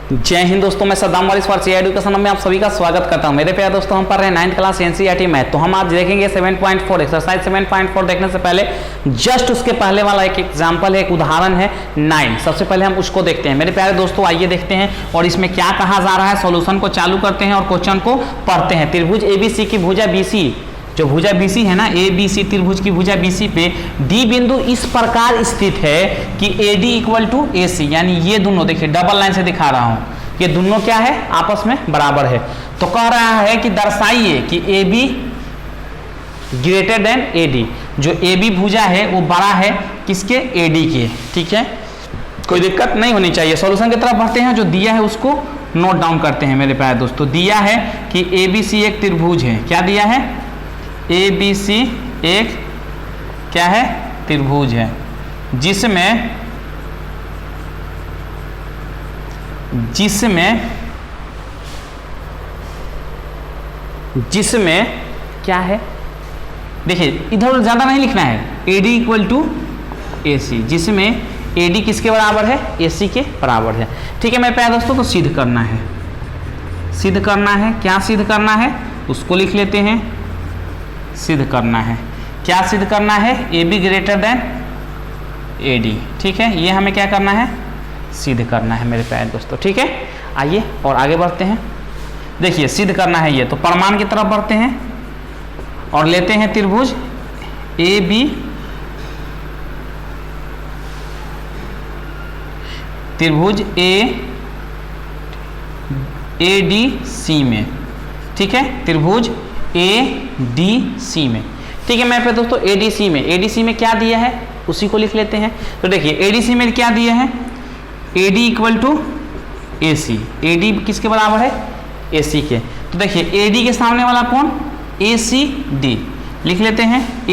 जय हिंद दोस्तों, मैं सद्दाम वारिस फॉर सीआई एजुकेशन में आप सभी का स्वागत करता हूं। मेरे प्यारे दोस्तों, हम पढ़ रहे हैं 9th क्लास एनसीईआरटी मैथ। तो हम आज देखेंगे 7.4 एक्सरसाइज 7.4 देखने से पहले जस्ट उसके पहले वाला एक एग्जांपल है, एक उदाहरण है 9। सबसे पहले हम उसको देखते हैं। मेरे प्यारे दोस्तों, आइए देखते हैं और इसमें क्या कहा जा रहा है। सॉल्यूशन को चालू करते हैं और क्वेश्चन को पढ़ते हैं। त्रिभुज एबीसी की भुजा बीसी, जो भुजा बीसी है ना, ए बी सी त्रिभुज की भुजा बीसी पे डी बिंदु इस प्रकार स्थित है कि ए डी इक्वल टू ए सी, यानी ये दोनों देखिए डबल लाइन से दिखा रहा हूं, ये दोनों क्या है, आपस में बराबर है। तो कह रहा है कि दर्शाइए कि A be greater than A D, जो ए बी भुजा है वो बड़ा है किसके, ए डी के। ठीक है, कोई दिक्कत नहीं होनी चाहिए। सॉल्यूशन की तरफ बढ़ते हैं। जो दिया है उसको नोट डाउन करते हैं मेरे प्यारे दोस्तों। दिया है कि ए बी सी एक त्रिभुज है। क्या दिया है, ए बी सी एक क्या है, त्रिभुज है, जिसमें क्या है, देखिए इधर ज्यादा नहीं लिखना है, A D equal to A सी, जिसमें ए डी किसके बराबर है, ए सी के बराबर है। ठीक है मेरे प्यारे दोस्तों, तो सिद्ध करना है, सिद्ध करना है। क्या सिद्ध करना है उसको लिख लेते हैं। सिद्ध करना है, क्या सिद्ध करना है, A be greater than A D. ठीक है, ये हमें क्या करना है, सिद्ध करना है मेरे प्यारे दोस्तों। ठीक है, आइए और आगे बढ़ते हैं। देखिए सिद्ध करना है ये, तो प्रमाण की तरफ बढ़ते हैं और लेते हैं त्रिभुज ए बी, त्रिभुज ए डी सी में। ठीक है, त्रिभुज ए डी सी में। ठीक है मेरे प्यारे दोस्तों, ए डी सी में, ए डी सी में क्या दिया है उसी को लिख लेते हैं। तो देखिए ए डी सी में क्या दिया है, A D equal to A C, A D किसके बराबर है, ए सी के। तो देखिए ए डी के सामने वाला कौन, ए सी डी, लिख लेते हैं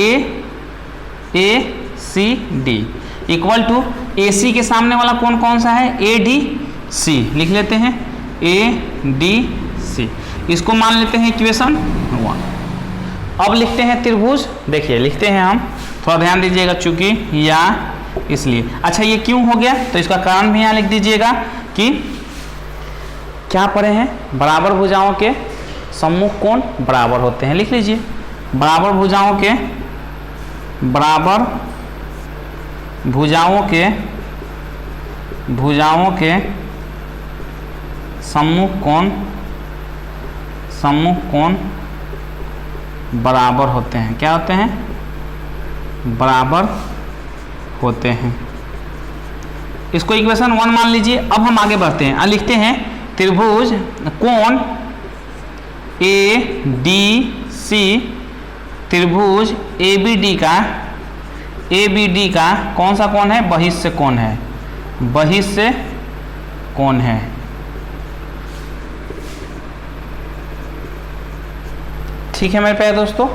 ए C D equal to A सी के सामने वाला कौन कौन सा है, ए डी सी, लिख लेते हैं ए डी सी। इसको मान लेते हैं इक्वेशन 1। अब लिखते हैं त्रिभुज, देखिए लिखते हैं हम, थोड़ा ध्यान दीजिएगा चूंकि या इसलिए। अच्छा ये क्यों हो गया, तो इसका कारण भी यहाँ लिख दीजिएगा कि क्या पढ़े हैं, बराबर भुजाओं के सम्मुख कोण बराबर होते हैं। लिख लीजिए, बराबर भुजाओं के सम्मुख कोण बराबर होते हैं। क्या होते हैं, बराबर होते हैं। इसको इक्वेशन 1 मान लीजिए। अब हम आगे बढ़ते हैं, लिखते हैं त्रिभुज कोण ए डी सी, त्रिभुज ए बी डी का कौन सा कोण है, बहिष्य कोण है, बहिष्य कोण है। ठीक है मेरे प्यारे दोस्तों,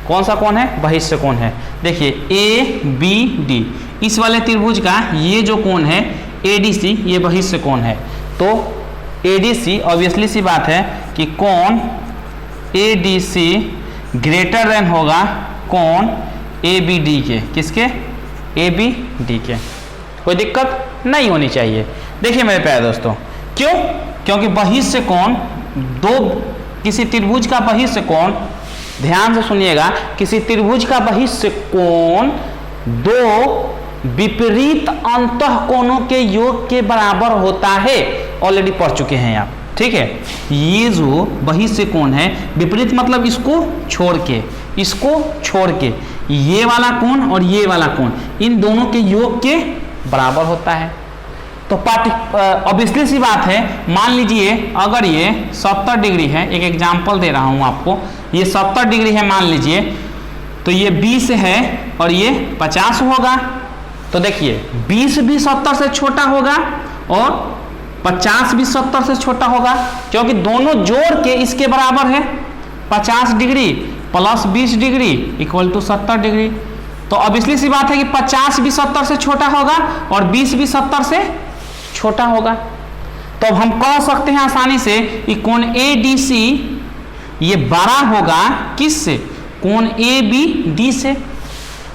कौन सा कोण है, बहिष्य कोण है। देखिए ए बी डी, इस वाले त्रिभुज का ये जो कोण है ए डी सी, ये बहिष्य कोण है। तो ए डी सी ऑब्वियसली सी बात है कि कोण A D C greater than होगा कोण ए बी डी के। किसके, ए बी डी के। कोई दिक्कत नहीं होनी चाहिए। देखिए मेरे प्यारे दोस्तों, क्यों, क्योंकि बहिष्य कोण किसी त्रिभुज का बहिष्य कोण, ध्यान से सुनिएगा, किसी त्रिभुज का बहिष्य कोण दो विपरीत अंतःकोणों के योग के बराबर होता है। ऑलरेडी पढ़ चुके हैं आप। ठीक है, ये जो बहिष्य कोण है, विपरीत मतलब इसको छोड़ के ये वाला कोण और ये वाला कोण, इन दोनों के योग के बराबर होता है। तो ऑब्वियसली सी बात है, मान लीजिए अगर ये 70 डिग्री है, एक एग्जांपल दे रहा हूं आपको, ये 70 डिग्री है मान लीजिए, तो ये 20 है और ये 50 होगा। तो देखिए 20 भी 70 से छोटा होगा और 50 भी 70 से छोटा होगा, क्योंकि दोनों जोड़ के इसके बराबर है। 50 degree plus 20 degree equal to 70 degree. तो ऑब्वियसली सी बात है कि 50 भी 70 से छोटा होगा और 20 भी 70 से छोटा होगा। तो अब हम कह सकते हैं आसानी से कि कोण ए डी सी ये बड़ा होगा किससे, कोण ए बी डी से।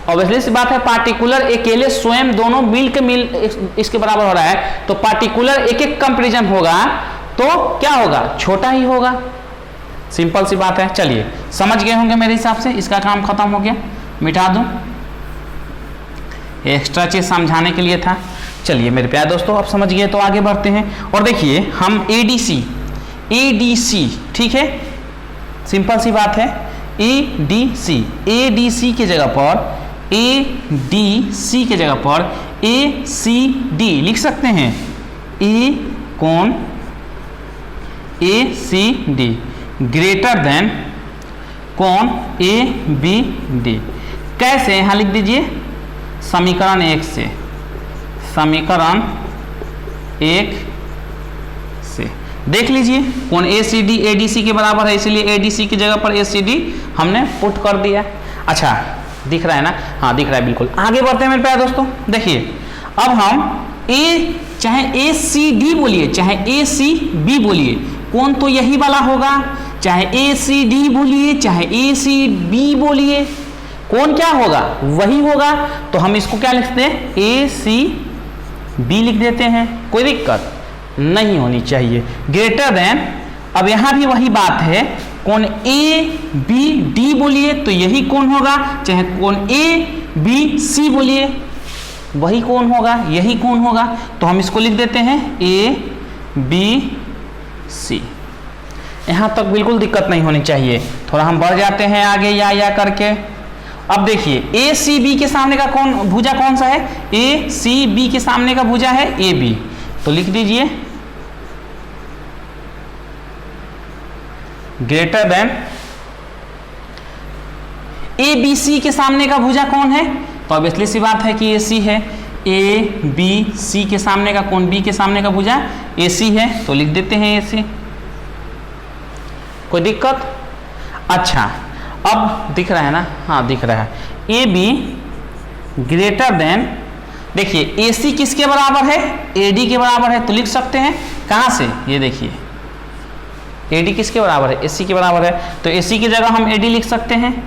ऑब्वियसली सी बात है, पार्टिकुलर अकेले स्वयं दोनों मिल इसके बराबर हो रहा है, तो पार्टिकुलर एक एक कंपेरिजन होगा तो क्या होगा, छोटा ही होगा। सिंपल सी बात है। चलिए समझ गए होंगे मेरे हिसाब से, इसका काम खत्म हो गया, मिटा दूं, एक्स्ट्रा चीज समझाने के लिए था। चलिए मेरे प्यारे दोस्तों, अब समझ गए तो आगे बढ़ते हैं। और देखिए हम एडीसी ठीक है, सिंपल सी बात है, एडीसी की जगह पर ACD लिख सकते हैं। ए कोण ACD ग्रेटर देन कोण ABD। कैसे, यहां लिख दीजिए समीकरण 1 से, समीकरण 1 से देख लीजिए कोण ACD ADC के बराबर है, इसलिए ADC की जगह पर ACD हमने पुट कर दिया। अच्छा दिख रहा है ना, हाँ दिख रहा है बिल्कुल। आगे बढ़ते हैं मेरे प्यारे दोस्तों, देखिए अब हम चाहे ACD बोलिए चाहे ACB बोलिए, कौन तो यही वाला होगा, चाहे ACD बोलिए चाहे ACB बोलिए, कौन क्या होगा, वही होगा। तो हम इसको क्या लिखते हैं, ACB लिख देते हैं, कोई दिक्कत नहीं होनी चाहिए। ग्रेटर देन, अब यहां भी वही बात है, कौन ABD बोलिए तो यही कौन होगा, चाहे कौन ABC बोलिए वही कौन होगा, यही कौन होगा। तो हम इसको लिख देते हैं ABC। यहां तक बिल्कुल दिक्कत नहीं होनी चाहिए। थोड़ा हम बढ़ जाते हैं आगे या करके। अब देखिए ACB के सामने का भुजा कौन सा है, ACB के सामने का भुजा है AB, तो लिख दीजिए ग्रेटर देन। ABC के सामने का भुजा कौन है, तो ऑब्वियसली सी बात है कि AC है। ABC के सामने का कौन, B के सामने का भुजा AC है, तो लिख देते हैं AC, कोई दिक्कत। अच्छा अब दिख रहा है ना, हाँ दिख रहा है, AB ग्रेटर देन, देखिए AC किसके बराबर है, AD के बराबर है, तो लिख सकते हैं कहाँ से, ये देखिए AD किसके बराबर है, AC के बराबर है, तो AC की जगह हम AD लिख सकते हैं।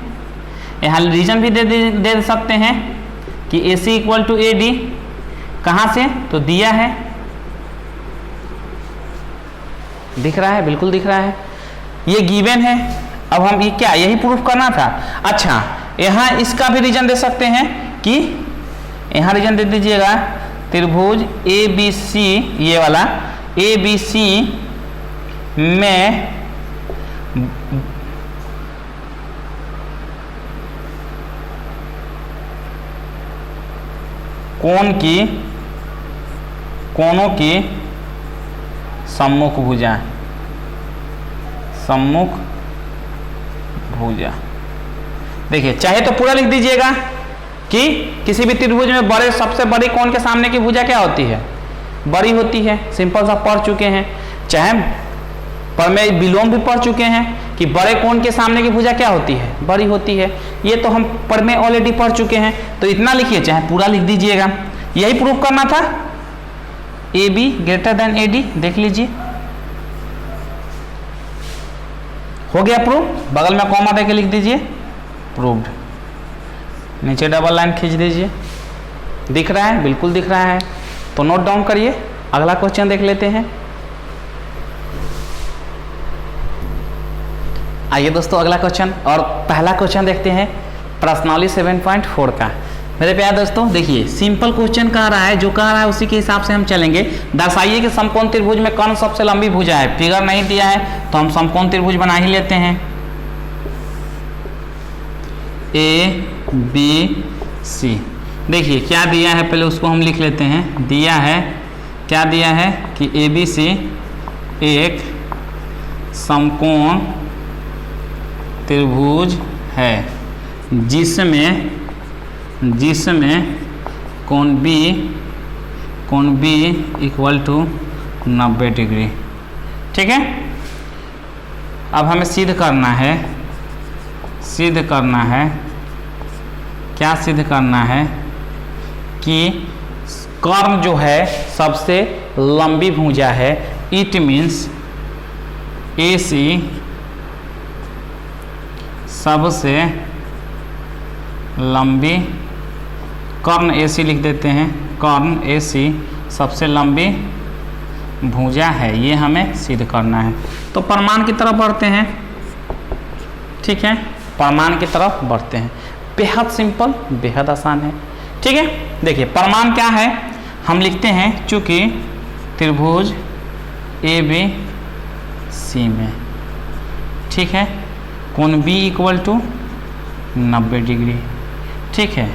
यहाँ रीजन भी दे सकते हैं कि AC इक्वल टू AD, कहाँ से, तो दिया है, दिख रहा है, बिल्कुल दिख रहा है, ये गिवन है। अब हम ये क्या, यही प्रूफ करना था। अच्छा यहाँ इसका भी रीजन दे सकते हैं कि यहाँ रीजन दे दीजिएगा, त्रिभुज ABC, ये वाला ABC में कोनों की सम्मुख भुजा, देखिए चाहे तो पूरा लिख दीजिएगा कि किसी भी त्रिभुज में बड़े, सबसे बड़ी कोण के सामने की भुजा क्या होती है, बड़ी होती है। सिंपल सा पढ़ चुके हैं, चाहे प्रमेय विलोम भी पढ़ चुके हैं कि बड़े कोण के सामने की भुजा क्या होती है, बड़ी होती है। ये तो हम प्रमेय ऑलरेडी पढ़ चुके हैं, तो इतना लिखिए, चाहे पूरा लिख दीजिएगा, यही प्रूफ करना था। AB ग्रेटर देन AD, देख लीजिए हो गया प्रूफ, बगल में कॉमा देके लिख दीजिए प्रूव्ड, नीचे डबल लाइन खींच दीजिए, दिख रहा है, बिल्कुल दिख रहा है। तो नोट डाउन करिए, अगला क्वेश्चन देख लेते हैं। आइए दोस्तों अगला क्वेश्चन, और पहला क्वेश्चन देखते हैं प्रश्नावली 7.4 का। मेरे प्यारे दोस्तों देखिए, सिंपल क्वेश्चन कह रहा है, जो कह रहा है उसी के हिसाब से हम चलेंगे। दर्शाइए कि समकोण त्रिभुज में कौन सबसे लंबी भुजा है। फिगर नहीं दिया है तो हम समकोण त्रिभुज बना ही लेते हैं। ABC, देखिए क्या दिया है, पहले उसको हम लिख लेते हैं। दिया है, क्या दिया है कि ABC एक समकोण त्रिभुज है जिसमें कोण B इक्वल टू 90 डिग्री। ठीक है, अब हमें सिद्ध करना है, क्या सिद्ध करना है कि कर्ण जो है सबसे लंबी भुजा है। इट मीन्स AC सबसे लंबी कर्ण AC लिख देते हैं, कर्ण AC सबसे लंबी भुजा है, ये हमें सिद्ध करना है। तो प्रमाण की तरफ बढ़ते हैं, ठीक है, प्रमाण की तरफ बढ़ते हैं। बेहद सिंपल, बेहद आसान है, ठीक है। देखिए प्रमाण क्या है, हम लिखते हैं चूंकि त्रिभुज ABC में, ठीक है, कोण B = 90 डिग्री, ठीक है।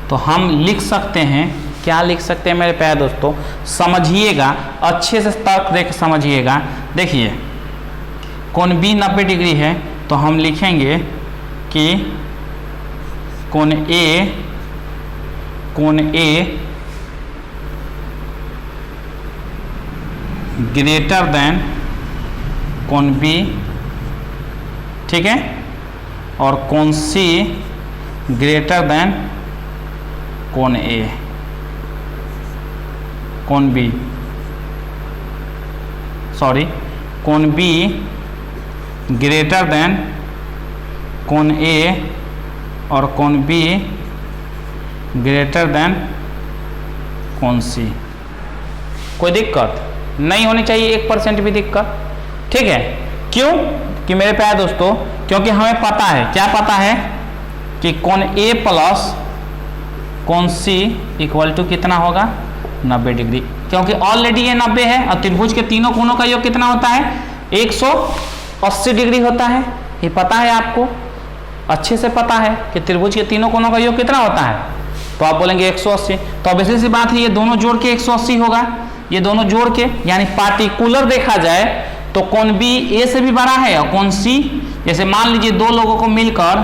तो हम लिख सकते हैं, क्या लिख सकते हैं मेरे प्यारे दोस्तों, समझिएगा, अच्छे से तर्क देख समझिएगा। देखिए कोण B 90 डिग्री है, तो हम लिखेंगे कि कोण A ग्रेटर देन कोण B, ठीक है, और कोण C ग्रेटर देन कोण A, कोण B, सॉरी, कोण B ग्रेटर देन कोण A और कोण B ग्रेटर देन कोण C। कोई दिक्कत नहीं होनी चाहिए, 1% भी दिक्कत, ठीक है। क्यों कि मेरे प्यारे दोस्तों, क्योंकि हमें पता है, क्या पता है कि कोण A प्लस कोण C = कितना होगा, 90 डिग्री, क्योंकि ऑलरेडी ये 90 है और त्रिभुज के तीनों कोणों का योग कितना होता है, 180 डिग्री होता है। ये पता है आपको, अच्छे से पता है कि त्रिभुज के तीनों कोणों का योग कितना होता है। तो आप बोलेंगे 180, तो अब ऐसी सी बात है, ये दोनों जोड़ के 180 होगा, ये दोनों जोड़ के, यानी पार्टिकुलर देखा जाए तो कोण B A से भी बड़ा है और कोण C, जैसे मान लीजिए दो लोगों को मिलकर,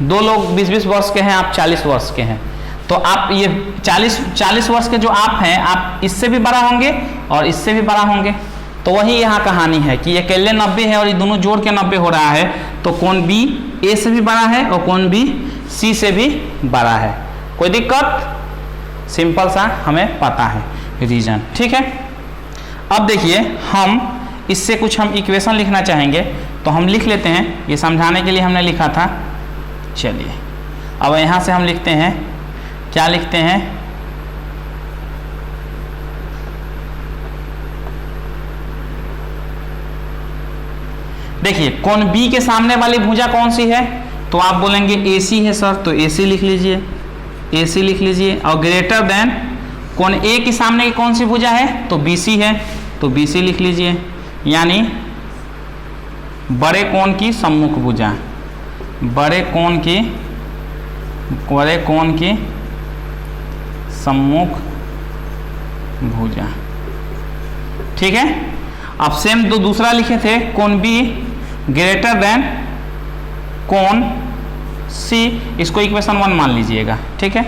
दो लोग 20-20 वर्ष के हैं, आप 40 वर्ष के हैं, तो आप ये 40 वर्ष के जो आप हैं, आप इससे भी बड़ा होंगे और इससे भी बड़ा होंगे। तो वही यहाँ कहानी है कि ये अकेले 90 है और ये दोनों जोड़ के 90 हो रहा है, तो कोण B A से भी बड़ा है और कोण B C से भी बड़ा है। कोई दिक्कत, सिंपल सा हमें पता है रीजन, ठीक है। अब देखिए हम इससे कुछ हम इक्वेशन लिखना चाहेंगे, तो हम लिख लेते हैं, ये समझाने के लिए हमने लिखा था। चलिए अब यहाँ से हम लिखते हैं, क्या लिखते हैं, देखिए कोण B के सामने वाली भुजा कौन सी है, तो आप बोलेंगे AC है सर, तो AC लिख लीजिए, AC लिख लीजिए। और ग्रेटर देन कोण A के सामने की कौन सी भुजा है, तो BC है, तो BC लिख लीजिए, यानी बड़े कोण की सम्मुख भुजा, बड़े कोण की सम्मुख भुजा, ठीक है। अब सेम दूसरा लिखे थे, कोण B ग्रेटर देन कोण C, इसको इक्वेशन 1 मान लीजिएगा, ठीक है।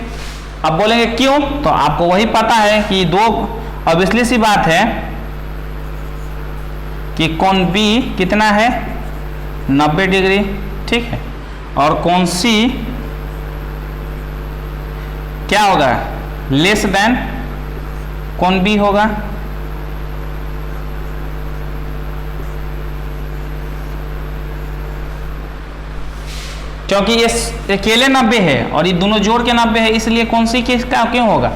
अब बोलेंगे क्यों, तो आपको वही पता है कि दो, ऑब्वियसली सी बात है कि कोण B कितना है, 90 डिग्री, ठीक है, और कोण C क्या होगा, लेस देन कोण B होगा, क्योंकि ये अकेले 90 है और ये दोनों जोड़ के 90 है, इसलिए कोण C किसका क्यों होगा,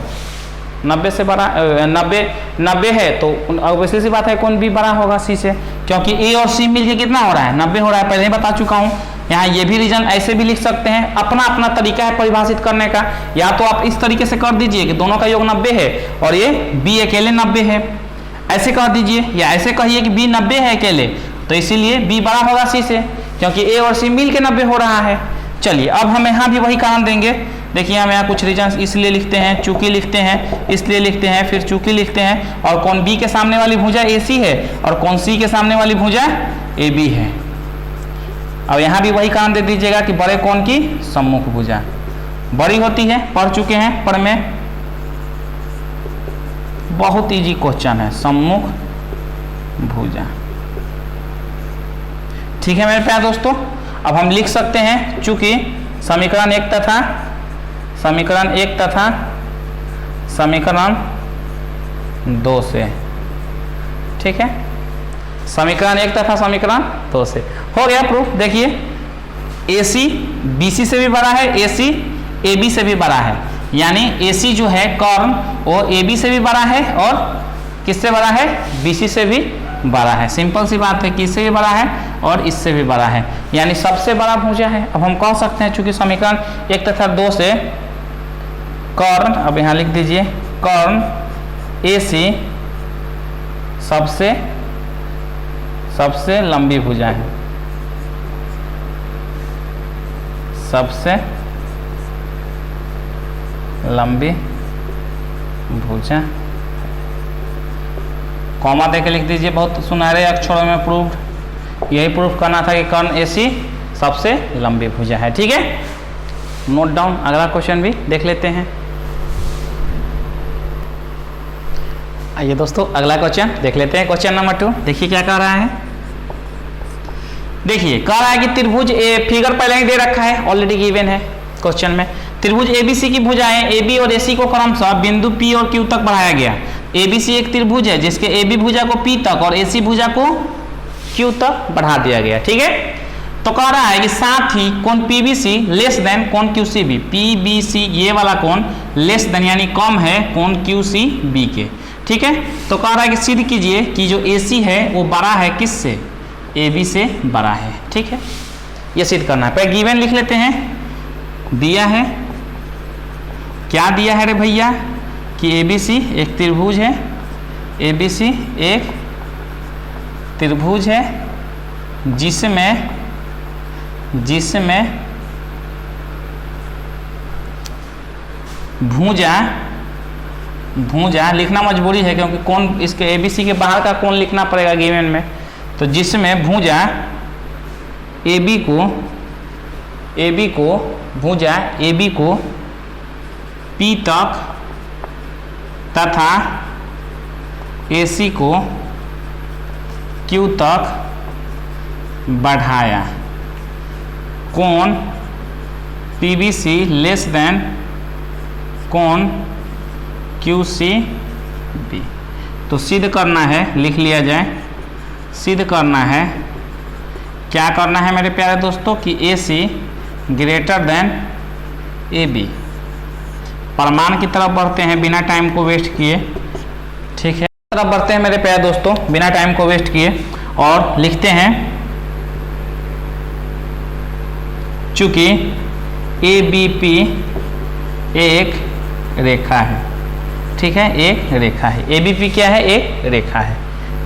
90 से बड़ा, 90 है, तो ऑब्वियसली सी बात है कोण B बड़ा होगा C से, क्योंकि A और C मिलके कितना हो रहा है, 90 हो रहा है, पहले ही बता चुका हूँ। यहाँ ये भी रीजन ऐसे भी लिख सकते हैं, अपना अपना तरीका है परिभाषित करने का। या तो आप इस तरीके से कर दीजिए कि दोनों का योग 90 है और ये B अकेले 90 है, ऐसे कर दीजिए, या ऐसे कहिए कि B 90 है अकेले, तो इसीलिए B बड़ा होगा C से, क्योंकि A और C मिल के 90 हो रहा है। चलिए अब हम यहाँ भी वही कारण देंगे। देखिए हम यहाँ कुछ रीजन इसलिए लिखते हैं, चूंकि लिखते हैं, इसलिए लिखते हैं, फिर चूंकि लिखते हैं, और कोण B के सामने वाली भुजा AC है और कोण C के सामने वाली भुजा AB है। अब यहाँ भी वही कारण दे दीजिएगा कि बड़े कोण की सम्मुख भुजा बड़ी होती है, पढ़ चुके हैं पढ़ में, बहुत इजी क्वेश्चन है, सम्मुख भुजा, ठीक है मेरे प्यारे दोस्तों। अब हम लिख सकते हैं, चूंकि समीकरण 1 तथा समीकरण 2 से, ठीक है, समीकरण 1 तथा समीकरण 2 से हो गया प्रूफ। देखिए AC BC से भी बड़ा है, AC AB से भी बड़ा है। यानी AC जो है कर्ण वो AB से भी बड़ा है और किससे बड़ा है, BC से भी बड़ा है। सिंपल सी बात है, किससे भी बड़ा है और इससे भी बड़ा है, यानी सबसे बड़ा भुजा है। अब हम कह सकते हैं चूंकि समीकरण 1 तथा 2 से कर्ण, अब यहाँ लिख दीजिए कर्ण AC सबसे लंबी भुजा है, सबसे लंबी भुजा। कॉमा देके लिख दीजिए, बहुत सुनहरे अक्षरों में प्रूफ, यही प्रूफ करना था कि कर्ण AC सबसे लंबी भुजा है। ठीक है, नोट डाउन। अगला क्वेश्चन भी देख लेते हैं। आइए दोस्तों अगला क्वेश्चन देख लेते हैं। क्वेश्चन नंबर 2 देखिए क्या कह रहा है। देखिए कह रहा है कि त्रिभुज फिगर पहले ही दे रखा है, ऑलरेडी गिवन है क्वेश्चन में। त्रिभुज ABC की भुजाएं AB और AC को क्रमशः बिंदु P और Q तक बढ़ाया गया। ABC एक त्रिभुज है जिसके AB भुजा को P तक और AC भुजा को Q तक बढ़ा दिया गया। ठीक है, तो कह रहा है कि साथ ही कोण PBC लेस देन कोण QCB, PBC ये वाला कोण लेस देन यानी कम है कोण QCB के। ठीक है, तो कह रहा है कि सिद्ध कीजिए कि जो AC है वो बड़ा है किससे, AB से बड़ा है। ठीक है, ये सिद्ध करना है। पहले गिवन लिख लेते हैं। दिया है, क्या दिया है रे भैया, कि ABC एक त्रिभुज है, ABC एक त्रिभुज है जिसमें भुजा लिखना मजबूरी है क्योंकि कोण इसके ABC के बाहर का कोण लिखना पड़ेगा गिवन में। तो जिसमें भुजा AB को P तक तथा AC को Q तक बढ़ाया। कोण PBC लेस देन कोण QCB। तो सिद्ध करना है, लिख लिया जाए, सिद्ध करना है, क्या करना है मेरे प्यारे दोस्तों कि AC ग्रेटर देन AB। प्रमाण की तरफ बढ़ते हैं बिना टाइम को वेस्ट किए। ठीक है, तरफ बढ़ते हैं मेरे प्यारे दोस्तों बिना टाइम को वेस्ट किए और लिखते हैं चूंकि ABP एक रेखा है। ठीक है, एक रेखा है। ABP क्या है, एक रेखा है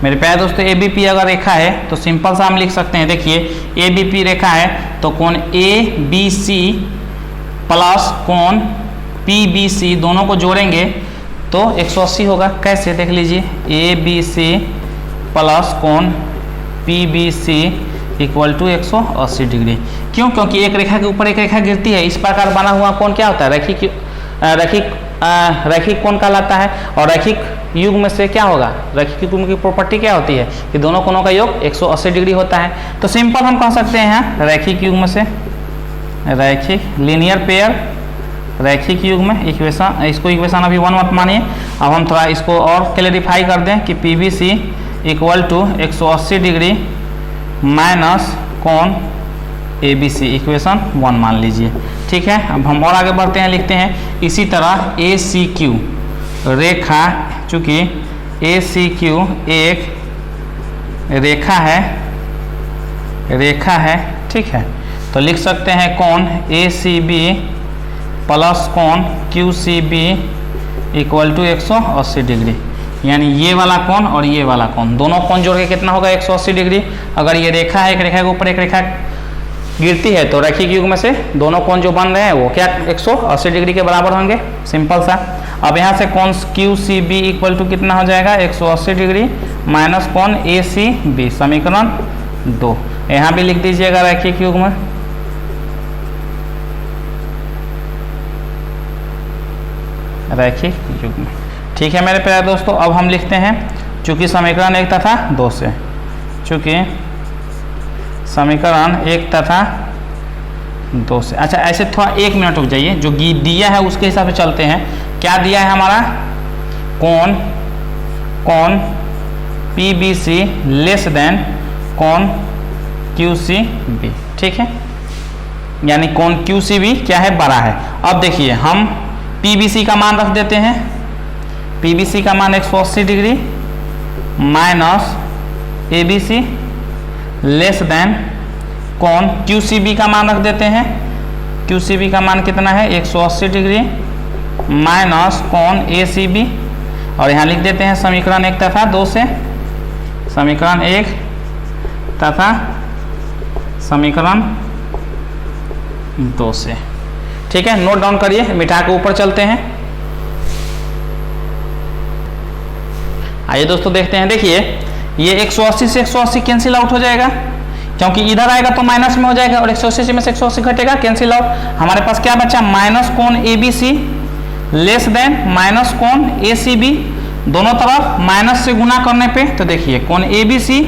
मेरे प्यारे दोस्तों। ABP अगर रेखा है तो सिंपल सा हम लिख सकते हैं। देखिए ABP रेखा है तो कोण ABC प्लस कोण PBC दोनों को जोड़ेंगे तो 180 होगा। कैसे, देख लीजिए, ABC प्लस कोण PBC इक्वल टू 180 डिग्री। क्यों, क्योंकि एक रेखा के ऊपर एक रेखा गिरती है। इस प्रकार बना हुआ कोण क्या होता है, रैखिक कोण कहलाता है। और रैखिक युग्म में से क्या होगा, रैखिक युग्म की प्रॉपर्टी क्या होती है कि दोनों कोणों का योग 180 डिग्री होता है। तो सिंपल हम कह सकते हैं यहाँ रैखिक युग्म से, रैखिक लीनियर पेयर, रैखिक युग्म इक्वेशन, इसको इक्वेशन अभी 1 मत मानिए। अब हम थोड़ा इसको और क्लैरिफाई कर दें कि PBC equal to 180 degree minus कोण ABC इक्वेशन 1 मान लीजिए। ठीक है, अब हम और आगे बढ़ते हैं, लिखते हैं इसी तरह ACQ रेखा, चूंकि ACQ एक रेखा है। ठीक है, तो लिख सकते हैं कोण ACB प्लस कोण QCB इक्वल टू 180 डिग्री। यानी ये वाला कोण और ये वाला कोण, दोनों कोण जोड़ के कितना होगा, 180 डिग्री। अगर ये रेखा है, एक रेखा के ऊपर एक रेखा गिरती है तो रैखिक युग्म में से दोनों कोण जो बन रहे हैं वो क्या 180 डिग्री के बराबर होंगे। सिंपल सा। अब यहाँ से कोण QCB इक्वल टू कितना हो जाएगा, 180 डिग्री माइनस कोण ACB, समीकरण 2। यहाँ भी लिख दीजिएगा रैखिक युग्म, रैखिक युग्म। ठीक है मेरे प्यारे दोस्तों, अब हम लिखते हैं चूंकि समीकरण 1 तथा 2 से, चूंकि समीकरण 1 तथा 2 से। अच्छा ऐसे थोड़ा 1 मिनट रुक जाइए, जो दिया है उसके हिसाब से चलते हैं। क्या दिया है हमारा, कोण PBC लेस देन कोण QCB। ठीक है, यानी कोण QCB क्या है, बड़ा है। अब देखिए हम PBC का मान रख देते हैं, PBC का मान 180 degree minus ABC less than कोण QCB का मान रख देते हैं, QCB का मान कितना है 180 डिग्री माइनस कोण ACB, और यहाँ लिख देते हैं समीकरण 1 तथा 2 से, समीकरण 1 तथा समीकरण 2 से। ठीक है, नोट डाउन करिए, मिटा के ऊपर चलते हैं। आइए दोस्तों देखते हैं। देखिए ये 180 से 180 कैंसिल आउट हो जाएगा, क्योंकि इधर आएगा तो माइनस में हो जाएगा, और 180 में से 180 घटेगा, कैंसिल आउट। हमारे पास क्या बचा, माइनस कोण ABC लेस देन माइनस कोण ACB, दोनों तरफ माइनस से गुना करने पे तो देखिए कोण ABC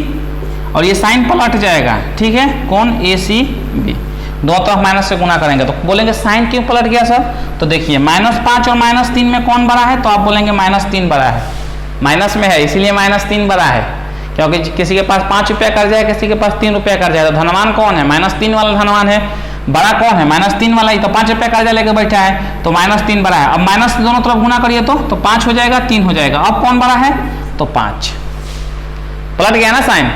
और ये साइन पलट जाएगा। ठीक है, कोण ACB दोनों तरफ माइनस से गुना करेंगे तो बोलेंगे साइन क्यों पलट गया सर, तो देखिए -5 और -3 में कौन बड़ा है, तो आप बोलेंगे -3 बड़ा है, माइनस में है इसीलिए -3 बड़ा है, क्योंकि किसी के पास 5 रुपया कर जाए, किसी के पास 3 रुपया कर जाए, तो धनवान कौन है, -3 वाला धनवान है, बड़ा कौन है, -3 वाला ही, तो 5 रुपया कर्जा लेके बैठा है तो -3 बड़ा है। अब माइनस दोनों तरफ गुना करिए तो 5 हो जाएगा, 3 हो जाएगा, अब कौन बड़ा है, तो 5 पलट गया ना साइन,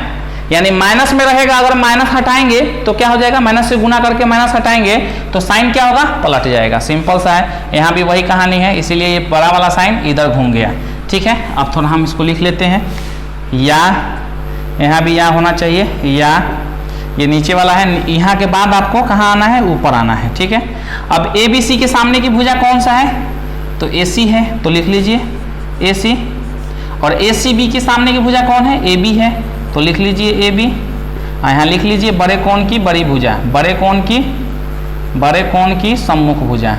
यानी माइनस में रहेगा, अगर माइनस हटाएंगे तो क्या हो जाएगा, माइनस से गुना करके माइनस हटाएंगे तो साइन क्या होगा, पलट जाएगा, सिंपल सा है। यहाँ भी वही कहानी है, इसीलिए ये बड़ा वाला साइन इधर घूम गया। ठीक है, अब थोड़ा हम इसको लिख लेते हैं, या यहाँ भी या होना चाहिए, या ये नीचे वाला है, यहाँ के बाद आपको कहाँ आना है, ऊपर आना है। ठीक है, अब ABC के सामने की भुजा कौन सा है, तो AC है, तो लिख लीजिए AC, और ACB के सामने की भुजा कौन है, AB है, तो लिख लीजिए AB। यहाँ लिख लीजिए बड़े कोण की बड़ी भुजा, बड़े कोण की सम्मुख भुजा,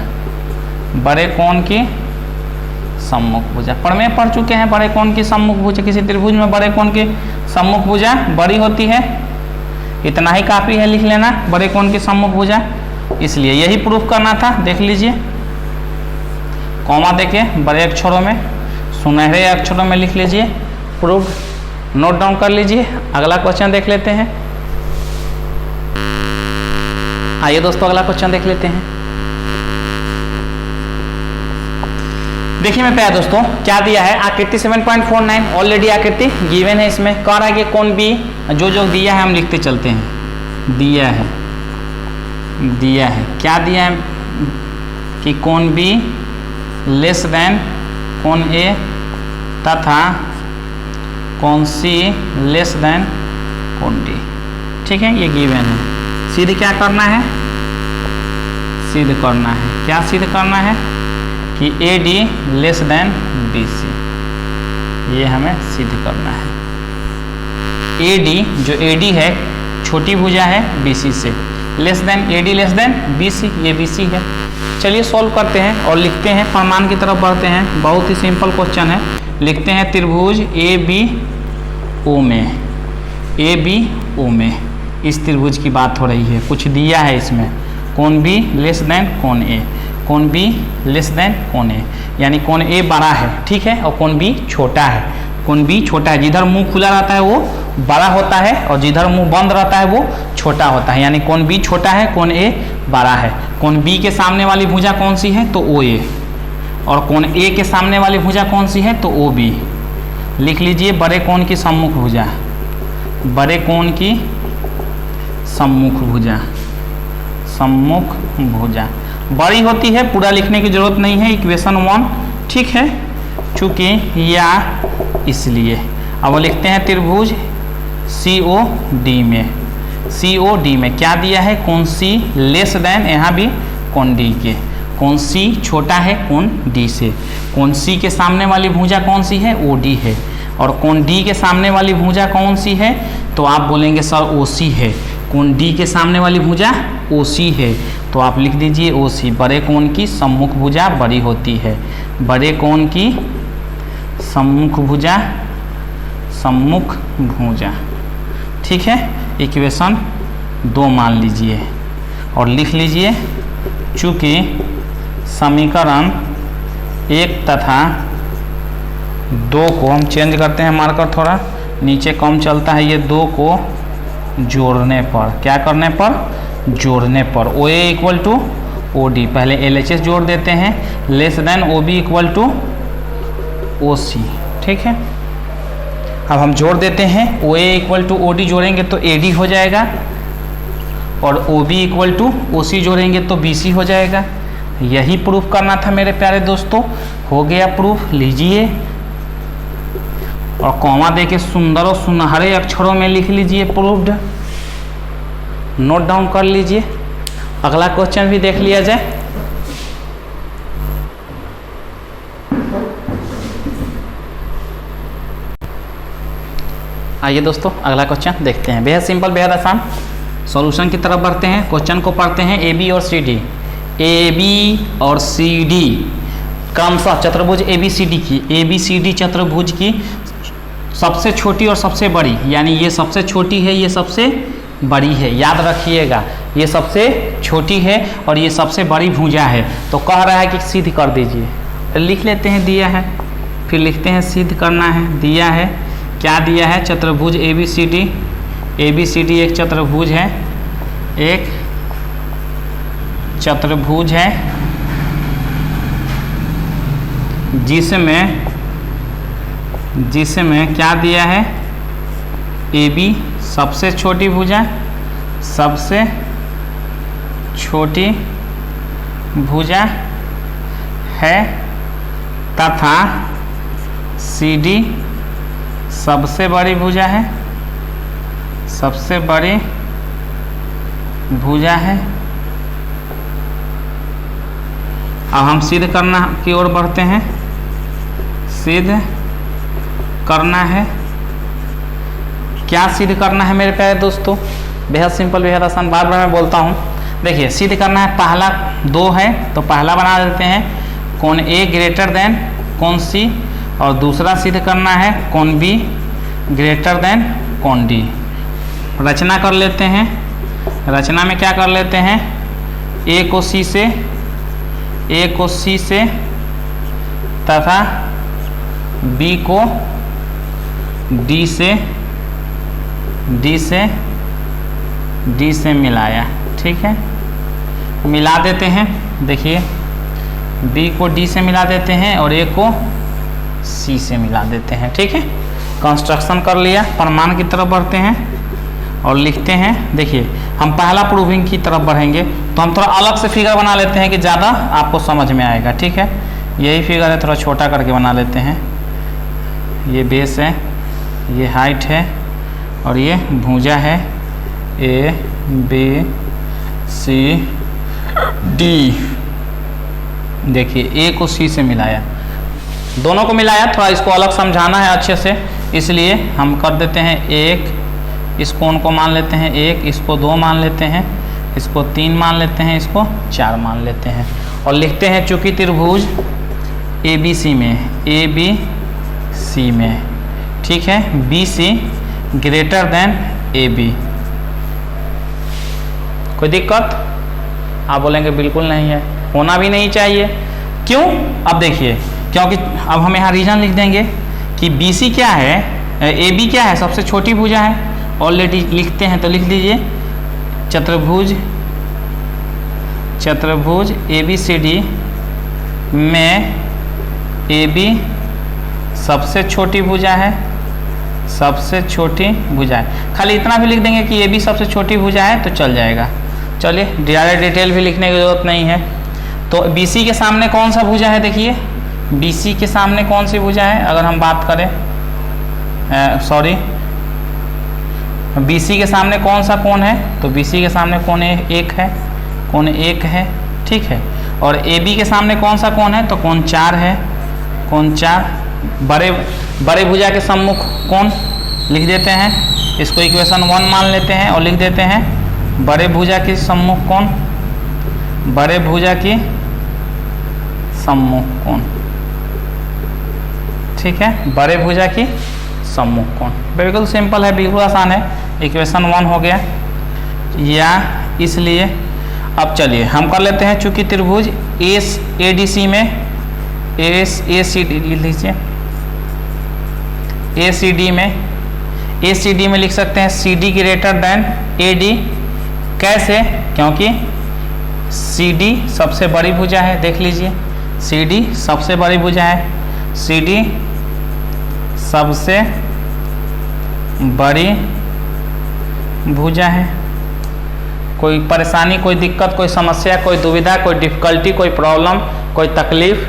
बड़े कोण की सम्मुख भुजा में पढ़ चुके हैं। बड़े कोण की सम्मुख भुजा, किसी त्रिभुज में बड़े कोण की सम्मुख भुजा बड़ी होती है, इतना ही काफी है लिख लेना, बड़े कोण की सम्मुख भुजा, इसलिए यही प्रूफ करना था। देख लीजिए कॉमा देके बड़े अक्षरों में, सुनहरे अक्षरों में लिख लीजिए, प्रूफ नोट डाउन कर लीजिए। अगला क्वेश्चन देख लेते हैं। आइए दोस्तों अगला क्वेश्चन देख लेते हैं। देखिए मैं पाया दोस्तों क्या दिया है, आकृति 7.49 ऑलरेडी आकृति गिवन है, इसमें कह रहा है कि कोण बी जो दिया है हम लिखते चलते हैं। दिया है क्या दिया है कि कोण बी लेस देन कोण ए तथा कोण सी लेस देन कोण डी। ठीक है, ये गिवन है। सिद्ध क्या करना है, सिद्ध करना है, क्या सिद्ध करना है कि AD लेस देन BC, ये हमें सिद्ध करना है। AD जो AD है छोटी भुजा है BC से, less than AD less than BC, ये BC है। चलिए सॉल्व करते हैं और लिखते हैं, प्रमाण की तरफ बढ़ते हैं। बहुत ही सिंपल क्वेश्चन है, लिखते हैं त्रिभुज ABO में, इस त्रिभुज की बात हो रही है, कुछ दिया है इसमें, कोण B लेस देन कोण A, कोण B लेस देन कोण A, यानी कोण A बड़ा है। ठीक है, और कोण B छोटा है, कोण B छोटा है, जिधर मुंह खुला रहता है वो बड़ा होता है और जिधर मुंह बंद रहता है वो छोटा होता है, यानी कोण B छोटा है, कोण A बड़ा है। कोण B के सामने वाली भुजा कौन सी है, तो OA, और कोण A के सामने वाली भुजा कौन सी है, तो OB। लिख लीजिए बड़े कोण की सम्मुख भुजा, बड़े कोण की सम्मुख भुजा, सम्मुख भुजा बड़ी होती है, पूरा लिखने की जरूरत नहीं है, इक्वेशन 1। ठीक है, चूंकि या इसलिए अब लिखते हैं त्रिभुज COD में क्या दिया है, कोण C लेस देन, यहाँ भी कोण D के, कोण C छोटा है कोण D से, कोण C के सामने वाली भुजा कौन सी है, OD है, और कोण D के सामने वाली भुजा कौन सी है, तो आप बोलेंगे सर OC है। कोण D के सामने वाली भुजा OC है, तो आप लिख दीजिए OC। बड़े कोण की सम्मुख भुजा बड़ी होती है, बड़े कोण की सम्मुख भुजा, सम्मुख भुजा। ठीक है, इक्वेशन 2 मान लीजिए और लिख लीजिए, चूँकि समीकरण 1 तथा 2 को हम चेंज करते हैं, मार्कर थोड़ा नीचे कम चलता है, ये 2 को जोड़ने पर, क्या करने पर, जोड़ने पर, O A equal to O D, पहले एल एच एस जोड़ देते हैं, less than O B equal to O C. ठीक है, अब हम जोड़ देते हैं, O A equal to O D जोड़ेंगे तो ए डी हो जाएगा, और O B equal to O C जोड़ेंगे तो बी सी हो जाएगा। यही प्रूफ करना था मेरे प्यारे दोस्तों, हो गया प्रूफ। लीजिए और कॉमा दे के सुंदर और सुनहरे अक्षरों में लिख लीजिए प्रूफ्ड, नोट डाउन कर लीजिए। अगला क्वेश्चन भी देख लिया जाए। आइए दोस्तों अगला क्वेश्चन देखते हैं, बेहद सिंपल बेहद आसान। सॉल्यूशन की तरफ बढ़ते हैं, क्वेश्चन को पढ़ते हैं। ए बी और सी डी, ए बी और सी डी क्रमशः चतुर्भुज ए बी सी डी की, ए बी सी डी चतुर्भुज की सबसे छोटी और सबसे बड़ी, यानी ये सबसे छोटी है, ये सबसे बड़ी है, याद रखिएगा, ये सबसे छोटी है और ये सबसे बड़ी भुजा है। तो कह रहा है कि सिद्ध कर दीजिए, लिख लेते हैं, दिया है, फिर लिखते हैं सिद्ध करना है। दिया है, क्या दिया है? चतुर्भुज A B C D, A B C D एक चतुर्भुज है, एक चतुर्भुज है जिसमें क्या दिया है? ए बी सबसे छोटी भुजा, सबसे छोटी भुजा है तथा सी डी सबसे बड़ी भुजा है, सबसे बड़ी भुजा है। अब हम सिद्ध करना की ओर बढ़ते हैं, सिद्ध करना है। क्या सिद्ध करना है मेरे प्यारे दोस्तों? बेहद सिंपल बेहद आसान, बार बार मैं बोलता हूँ। देखिए सिद्ध करना है, पहला दो है तो पहला बना देते हैं, कौन ए ग्रेटर देन कौन सी, और दूसरा सिद्ध करना है कौन बी ग्रेटर देन कौन डी। रचना कर लेते हैं, रचना में क्या कर लेते हैं? ए को सी से तथा बी को डी से मिलाया। ठीक है, मिला देते हैं। देखिए बी को डी से मिला देते हैं और ए को सी से मिला देते हैं। ठीक है, कंस्ट्रक्शन कर लिया। प्रमाण की तरफ बढ़ते हैं और लिखते हैं। देखिए हम पहला प्रूविंग की तरफ बढ़ेंगे तो हम थोड़ा अलग से फिगर बना लेते हैं कि ज़्यादा आपको समझ में आएगा। ठीक है, यही फिगर है, थोड़ा छोटा करके बना लेते हैं। ये बेस है, ये हाइट है और ये भुजा है, ए बी सी डी। देखिए ए को सी से मिलाया, दोनों को मिलाया, थोड़ा इसको अलग समझाना है अच्छे से, इसलिए हम कर देते हैं एक, इस कोण को मान लेते हैं एक, इसको दो मान लेते हैं, इसको तीन मान लेते हैं, इसको चार मान लेते हैं और लिखते हैं चूंकि त्रिभुज ए बी सी में, ठीक है, B C greater than A B. कोई दिक्कत? आप बोलेंगे बिल्कुल नहीं है, होना भी नहीं चाहिए। क्यों? अब देखिए, क्योंकि अब हम यहाँ रीजन लिख देंगे कि बी सी क्या है, ए बी क्या है, सबसे छोटी भुजा है। ऑलरेडी लिखते हैं तो लिख दीजिए चतुर्भुज ए बी सी डी में ए बी सबसे छोटी भुजा है, सबसे छोटी भुजा है। खाली इतना भी लिख देंगे कि ए बी सबसे छोटी भुजा है तो चल जाएगा। चलिए ज़्यादा डिटेल भी लिखने की ज़रूरत नहीं है। तो बी सी के सामने कौन सा भुजा है? देखिए बी सी के सामने कौन सी भुजा है? अगर हम बात करें बी सी के सामने कौन सा कोण है? तो बी सी के सामने कोण एक है, कोण एक है। ठीक है, और ए बी के सामने कौन सा कोण है? तो कोण चार है, कोण चार। बड़े भुजा के सम्मुख कोण लिख देते हैं, इसको इक्वेशन 1 मान लेते हैं और लिख देते हैं बड़े भुजा की सम्मुख कोण, बड़े भुजा की सम्मुख कोण। ठीक है, बड़े भुजा की सम्मुख कोण, बिल्कुल सिंपल है, बिल्कुल आसान है। इक्वेशन 1 हो गया, या इसलिए अब चलिए हम कर लेते हैं, चूंकि त्रिभुज ए डी सी में ए सी डी लीजिए, ए सी डी में लिख सकते हैं C D greater than A D, कैसे? क्योंकि CD सबसे बड़ी भुजा है, देख लीजिए CD सबसे बड़ी भुजा है, CD सबसे बड़ी भुजा है। कोई परेशानी, कोई दिक्कत, कोई समस्या, कोई दुविधा, कोई डिफ़िकल्टी, कोई प्रॉब्लम, कोई तकलीफ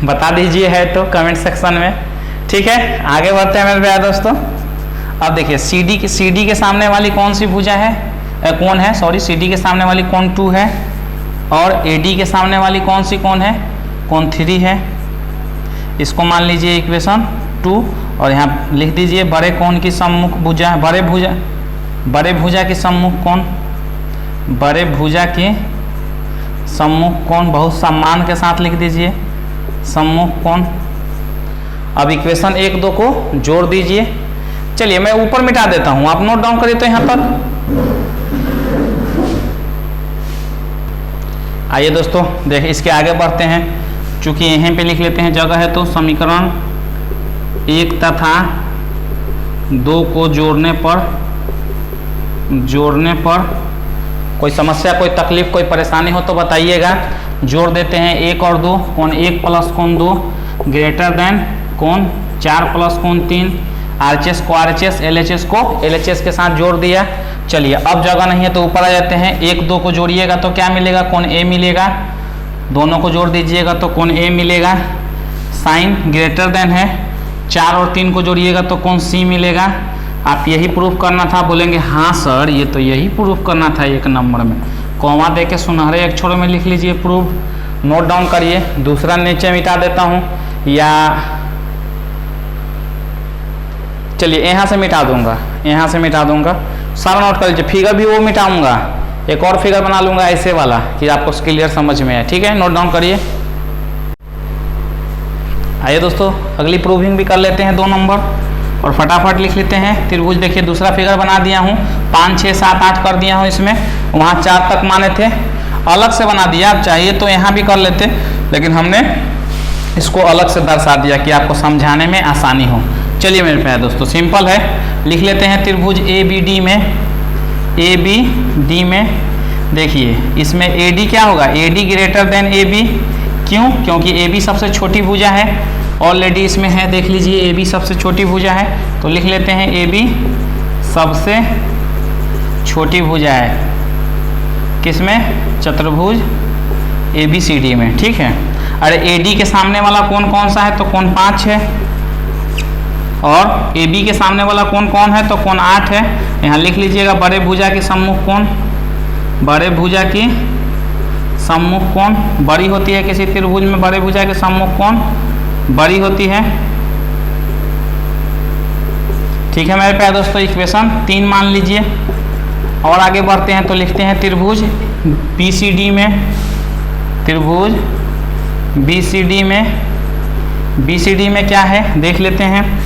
बता दीजिए है तो कमेंट सेक्शन में। ठीक है, आगे बढ़ते हैं मेरे प्यारे दोस्तों। अब देखिए CD के सामने वाली कौन सी भुजा है, कौन है, सॉरी, CD के सामने वाली कौन 2 है, और AD के सामने वाली कौन सी कौन है, कौन 3 है। इसको मान लीजिए इक्वेशन 2 और यहाँ लिख दीजिए बड़े कोण की सम्मुख भुजा, बड़े भुजा की सम्मुख कोण, बड़े भुजा की सम्मुख कोण बहुत सम्मान के साथ लिख दीजिए सम्मुख कोण। अब इक्वेशन 1, 2 को जोड़ दीजिए। चलिए मैं ऊपर मिटा देता हूं, आप नोट डाउन करिए तो यहां तक। आइए दोस्तों देखिए, इसके आगे बढ़ते हैं। चूंकि यहीं पे लिख लेते हैं जगह है तो समीकरण 1 तथा 2 को जोड़ने पर कोई समस्या, कोई तकलीफ, कोई परेशानी हो तो बताइएगा। जोड़ देते हैं 1 और 2, कोण 1 प्लस कोण 2 ग्रेटर देन कोण 4 प्लस कोण 3, RHS को RHS, LHS को LHS के साथ जोड़ दिया। चलिए अब जगह नहीं है तो ऊपर आ जाते हैं। 1, 2 को जोड़िएगा तो क्या मिलेगा, कोण A मिलेगा। दोनों को जोड़ दीजिएगा तो कोण A मिलेगा। साइन ग्रेटर देन है, 4 और 3 को जोड़िएगा तो कोण C मिलेगा। आप यही प्रूफ करना था, बोलेंगे हाँ सर ये तो यही प्रूफ करना था 1 नंबर में। कॉमा दे के सुनहरे अक्षरों में लिख लीजिए प्रूफ, नोट डाउन करिए। दूसरा नीचे मिटा देता हूँ, या चलिए यहाँ से मिटा दूंगा, यहाँ से मिटा दूंगा। सारा नोट कर लीजिए, फिगर भी वो मिटाऊंगा, एक और फिगर बना लूंगा ऐसे वाला कि आपको क्लियर समझ में आए। ठीक है, नोट डाउन करिए। आइए दोस्तों अगली प्रूविंग भी कर लेते हैं 2 नंबर और फटाफट लिख लेते हैं। त्रिभुज देखिए दूसरा फिगर बना दिया हूँ, 5, 6, 7, 8 कर दिया हूँ इसमें। वहाँ 4 तक माने थे, अलग से बना दिया। आप चाहिए तो यहाँ भी कर लेते, लेकिन हमने इसको अलग से दर्शा दिया कि आपको समझाने में आसानी हो। चलिए मेरे प्यारे दोस्तों सिंपल है, लिख लेते हैं त्रिभुज ABD में देखिए इसमें AD क्या होगा, AD ग्रेटर देन AB। क्यों? क्योंकि AB सबसे छोटी भुजा है, ऑलरेडी इसमें है, देख लीजिए AB सबसे छोटी भुजा है, तो लिख लेते हैं AB सबसे छोटी भुजा है किसमें, चतुर्भुज ABCD में। ठीक है, अरे AD के सामने वाला कोण कौन सा है, तो कोण 5 है, और AB के सामने वाला कोण कौन है, तो कोण 8 है। यहाँ लिख लीजिएगा बड़े भुजा की सम्मुख कोण, बड़े भुजा की सम्मुख कोण बड़ी होती है किसी त्रिभुज में, बड़े भुजा की सम्मुख कोण बड़ी होती है। ठीक है मेरे प्यारे दोस्तों, इक्वेशन 3 मान लीजिए। और आगे बढ़ते हैं तो लिखते हैं त्रिभुज BCD में, त्रिभुज BCD में क्या है देख लेते हैं।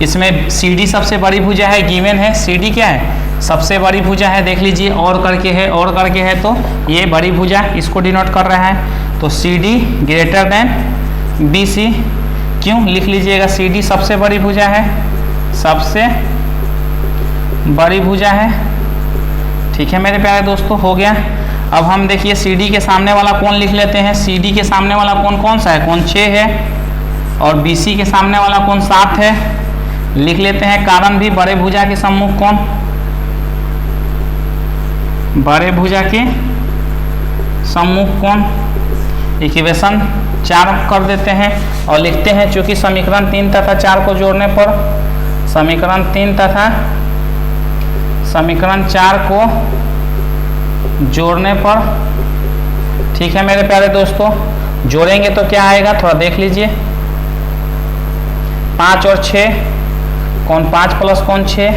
इसमें CD सबसे बड़ी भुजा है, गिवन है। CD क्या है, सबसे बड़ी भुजा है, देख लीजिए और करके है, और करके है तो ये बड़ी भुजा इसको डिनोट कर रहा है। तो CD ग्रेटर देन BC। क्यों? लिख लीजिएगा CD सबसे बड़ी भुजा है, सबसे बड़ी भुजा है। ठीक है मेरे प्यारे दोस्तों, हो गया। अब हम देखिए CD के सामने वाला कोण लिख लेते हैं। CD के सामने वाला कोण कौन सा है, कोण 6 है, और BC के सामने वाला कोण 7 है। लिख लेते हैं कारण भी, बड़े भुजा के सम्मुख कोण, बड़े भुजा के सम्मुख कोण। इक्वेशन 4 कर देते हैं और लिखते हैं, चूंकि समीकरण 3 तथा 4 को जोड़ने पर, समीकरण 3 तथा समीकरण 4 को जोड़ने पर, ठीक है मेरे प्यारे दोस्तों, जोड़ेंगे तो क्या आएगा थोड़ा देख लीजिए। 5 और 6, कोण 5 प्लस कोण 6,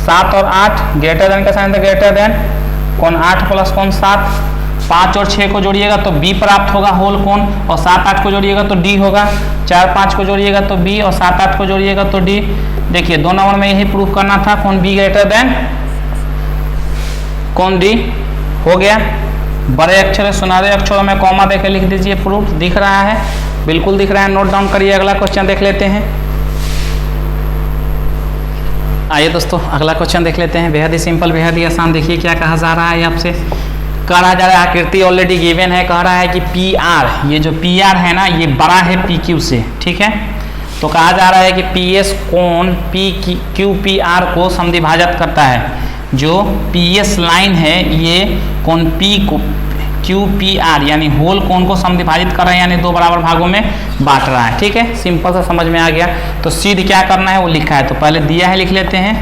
7 और 8 ग्रेटर देन का साइन था, ग्रेटर देन कोण 8 प्लस कोण 7। 5 और 6 को जोड़िएगा तो B प्राप्त होगा होल कोण, और 7, 8 को जोड़िएगा तो D होगा। 4, 5 को जोड़िएगा तो B, और 7, 8 को जोड़िएगा तो D। देखिए 2 नंबर में यही प्रूफ करना था, कोण B ग्रेटर देन कोण D। हो गया, बड़े अक्षर सुनहरे अक्षरों में कॉमा देकर लिख दीजिए, प्रूफ दिख रहा है, बिल्कुल दिख रहा है। नोट डाउन करिए, अगला क्वेश्चन देख लेते हैं। आइए दोस्तों अगला क्वेश्चन देख लेते हैं, बेहद ही सिंपल, बेहद ही आसान। देखिए क्या कहा जा रहा है आपसे, कहा जा रहा है आकृति ऑलरेडी गिवन है, कह रहा है कि पी आर, ये जो पी आर है ना ये बड़ा है पी क्यू से, ठीक है। तो कहा जा रहा है कि पी एस कोण पी क्यू पी आर को समद्विभाजक करता है। जो पी एस लाइन है ये कोण पी को क्यू पी आर यानी होल कोण को समद्विभाजित कर रहा है, यानी दो बराबर भागों में बांट रहा है, ठीक है। सिंपल सा समझ में आ गया। तो सीध क्या करना है वो लिखा है, तो पहले दिया है लिख लेते हैं।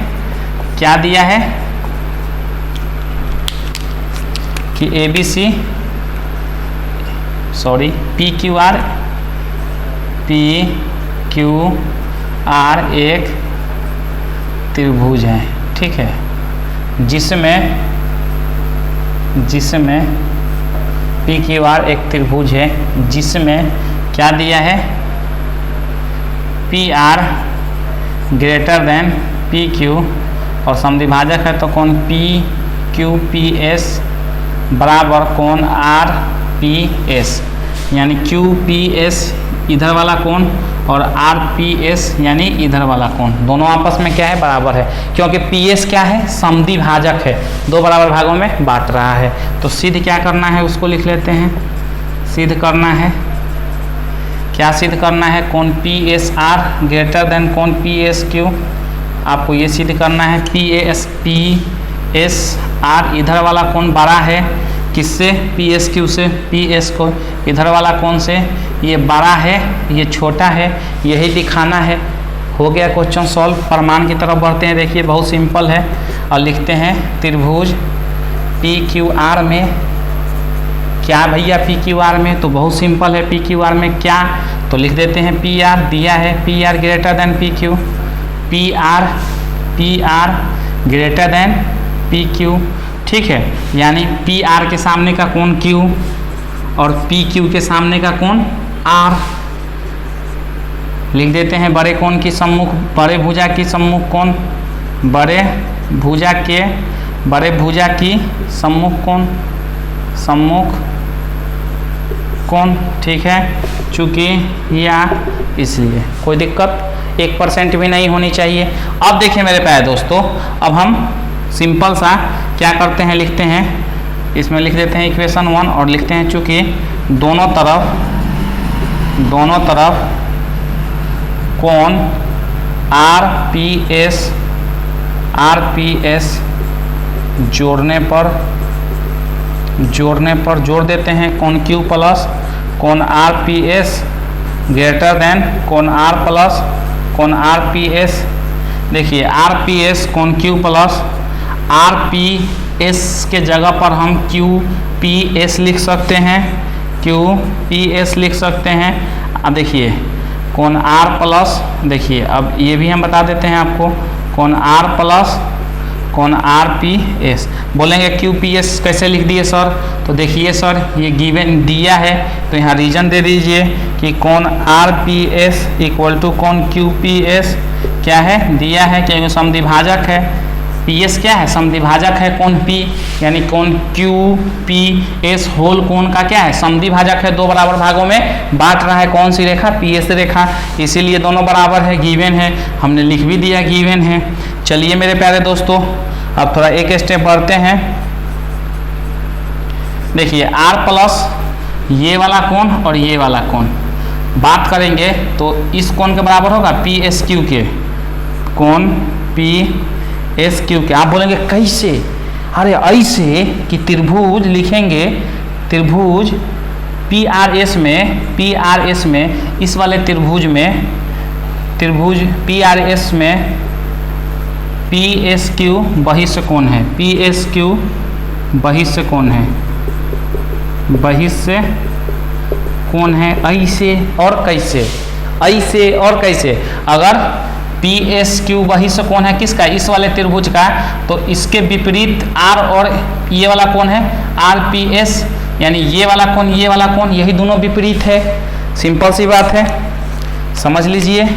क्या दिया है कि A B C sorry P Q R एक त्रिभुज है, ठीक है, जिसमें पी क्यू आर एक त्रिभुज है, जिसमें क्या दिया है P R greater than P Q और समद्विभाजक है तो कोण पी क्यू पी एस बराबर कोण आर पी एस, यानी क्यू पी एस इधर वाला कोण और आर पी एस यानी इधर वाला कोण, दोनों आपस में क्या है बराबर है, क्योंकि पी एस क्या है समद्विभाजक है, दो बराबर भागों में बांट रहा है। तो सिद्ध क्या करना है उसको लिख लेते हैं। सिद्ध करना है, क्या सिद्ध करना है, कोण P S R greater than कोण पी एस क्यू। आपको ये सिद्ध करना है पी एस आर इधर वाला कोण बड़ा है किससे, पी एस क्यू से, पी एस को इधर वाला कोण से ये बड़ा है ये छोटा है, यही दिखाना है। हो गया क्वेश्चन सॉल्व। प्रमाण की तरफ बढ़ते हैं। देखिए बहुत सिंपल है और लिखते हैं त्रिभुज पी क्यू आर में क्या भैया, पी क्यू आर में तो बहुत सिंपल है, पी क्यू आर में क्या तो लिख देते हैं पी आर दिया है, P R greater than P Q, P R greater than P Q, ठीक है, यानी पी आर के सामने का कोण क्यू और पी क्यू के सामने का कोण आर। लिख देते हैं बड़े कोण की सम्मुख, बड़े भुजा की सम्मुख कोण, बड़े भुजा की सम्मुख कोण, ठीक है, चूँकि या इसलिए कोई दिक्कत 1% भी नहीं होनी चाहिए। अब देखिए मेरे प्यारे दोस्तों, अब हम सिंपल सा क्या करते हैं, लिखते हैं, इसमें लिख देते हैं इक्वेशन 1 और लिखते हैं चूँकि दोनों तरफ कोण आर पी एस जोड़ने पर जोड़ देते हैं कोण क्यू प्लस कोण R P S greater than कोण आर प्लस कोण आर पी एस। देखिए आर पी एस कोण Q plus are P S के जगह पर हम क्यू पी एस लिख सकते हैं, अब देखिए कोण आर प्लस, देखिए अब ये भी हम बता देते हैं आपको, कोण आर प्लस कोण आर पी एस। बोलेंगे क्यू पी एस कैसे लिख दिए सर, तो देखिए सर ये गिवन दिया है तो यहाँ रीजन दे दीजिए कि कोण R P S equal to कोण क्यू पी एस क्या है दिया है, क्योंकि समद्विभाजक है, पी एस क्या है समद्विभाजक है कोण पी, यानी कोण क्यू पी एस होल कोण का क्या है समद्विभाजक है, दो बराबर भागों में बांट रहा है, कौन सी रेखा पी एस रेखा, इसीलिए दोनों बराबर है, गिवन है, हमने लिख भी दिया गिवन है। चलिए मेरे प्यारे दोस्तों अब थोड़ा एक स्टेप बढ़ते हैं। देखिए आर प्लस ये वाला कोण और ये वाला कोण बात करेंगे तो इस कोण के बराबर होगा पी एस क्यू के, कोण पी एस क्यू के। आप बोलेंगे कैसे, अरे ऐसे कि त्रिभुज लिखेंगे, त्रिभुज पी आर एस में इस वाले त्रिभुज पी आर एस में पी एस क्यू बहिष्ठ कोण है, पी एस क्यू बहिष्ठ कोण है, बहिष्ठ कोण है। ऐसे और कैसे, अगर पी एस क्यू बहिष्ठ कोण है किसका, इस वाले त्रिभुज का, तो इसके विपरीत आर और ये वाला कोण है आर पी एस, यानी ये वाला कोण यही दोनों विपरीत है। सिंपल सी बात है, समझ लीजिए,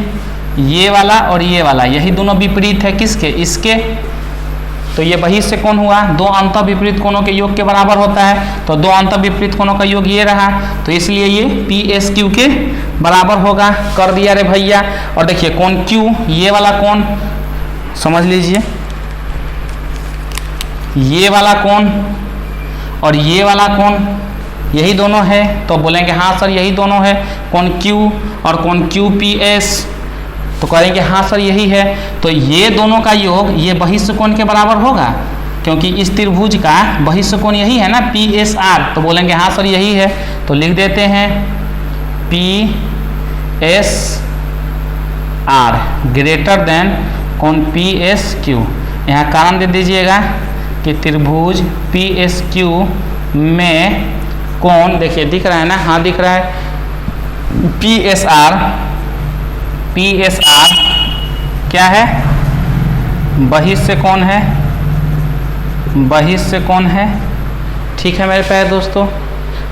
ये वाला और ये वाला यही दोनों विपरीत है किसके, इसके, तो ये बहिष्ठ कोण हुआ, दो अंत विपरीत कोणों के योग के बराबर होता है, तो दो अंत विपरीत कोणों का योग ये रहा, तो इसलिए ये पी एस क्यू के बराबर होगा। कर दिया रे भैया। और देखिए कोण क्यू ये वाला कोण समझ लीजिए, ये वाला कोण और ये वाला कोण यही दोनों है, तो बोलेंगे हाँ सर यही दोनों है, कोण Q और कोण QPS, तो कहेंगे हाँ सर यही है। तो ये दोनों का योग ये बहिष्ठ कोण के बराबर होगा, क्योंकि इस त्रिभुज का बहिष्ठ कोण यही है ना PSR, तो बोलेंगे हाँ सर यही है। तो लिख देते हैं PSR ग्रेटर देन कोण PSQ। यहाँ कारण दे दीजिएगा कि त्रिभुज PSQ में कोण, देखिए दिख रहा है ना, हाँ दिख रहा है, PSR क्या है, बहिष्ठ कोण है, बहिष्ठ कोण है। ठीक है मेरे प्यारे दोस्तों,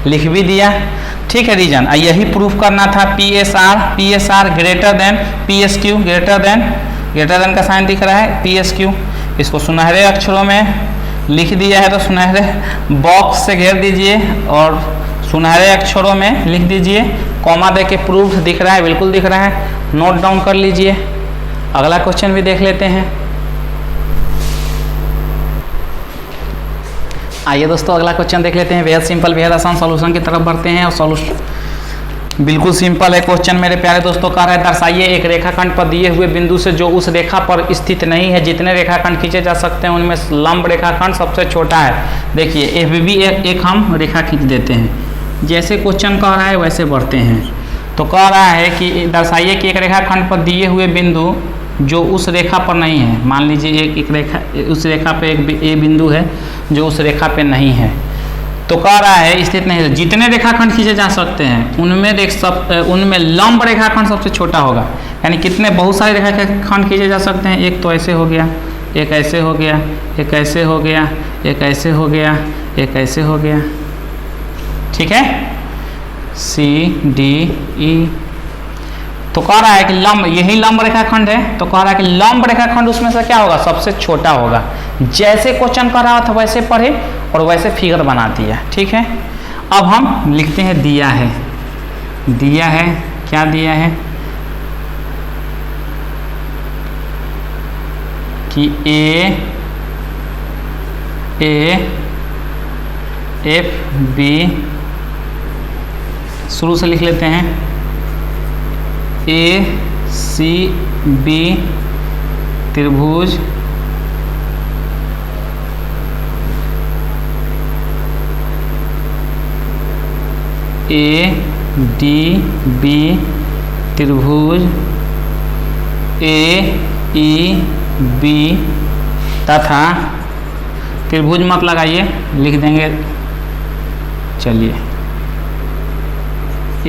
लिख भी दिया। ठीक है, रीजन यही प्रूफ करना था, PSR greater than PSQ, greater than का साइन दिख रहा है PSQ, इसको सुनहरे अक्षरों में लिख दिया है, तो सुनहरे बॉक्स से घेर दीजिए और सुनहरे अक्षरों में लिख दीजिए, कॉमा दे के प्रूफ दिख रहा है, बिल्कुल दिख रहा है, नोट डाउन कर लीजिए। अगला क्वेश्चन भी देख लेते हैं। आइए दोस्तों अगला क्वेश्चन देख लेते हैं, बेहद सिंपल बेहद आसान सॉल्यूशन की तरफ बढ़ते हैं। और सॉल्यूशन बिल्कुल सिंपल है क्वेश्चन मेरे प्यारे दोस्तों। कह रहा है दर्शाइए एक रेखाखंड पर दिए हुए बिंदु से जो उस रेखा पर स्थित नहीं है, जितने रेखाखंड खींचे जा सकते हैं उनमें लंब रेखाखंड सबसे छोटा है। देखिए FBB एक हम रेखा खींच देते हैं, जैसे क्वेश्चन कह रहा है वैसे बढ़ते हैं। तो कह रहा है कि दर्शाइए कि एक रेखाखंड पर दिए हुए बिंदु जो उस रेखा पर नहीं है, मान लीजिए एक रेखा, उस रेखा पे एक ए बिंदु है जो उस रेखा पे नहीं है, तो कह रहा है स्थित नहीं है, जितने रेखाखंड खींचे जा सकते हैं उनमें लंब रेखाखंड सबसे छोटा होगा। यानी कितने, बहुत सारे रेखाखंड खींचे जा सकते हैं, एक तो ऐसे हो गया, एक ऐसे हो गया, एक ऐसे हो गया, एक ऐसे हो गया, एक ऐसे हो गया। ठीक है, CDE। तो कह रहा है कि लंब, यही लंब रेखाखंड है, तो कह रहा है कि लंब रेखाखंड उसमें से क्या होगा, सबसे छोटा होगा। जैसे क्वेश्चन कर रहा था वैसे पढ़े और वैसे फिगर बना दिया। ठीक है, अब हम लिखते हैं दिया है, दिया है, क्या दिया है कि AFB, शुरू से लिख लेते हैं, ACB त्रिभुज ADB त्रिभुज AEB तथा त्रिभुज मत लगाइए, लिख देंगे, चलिए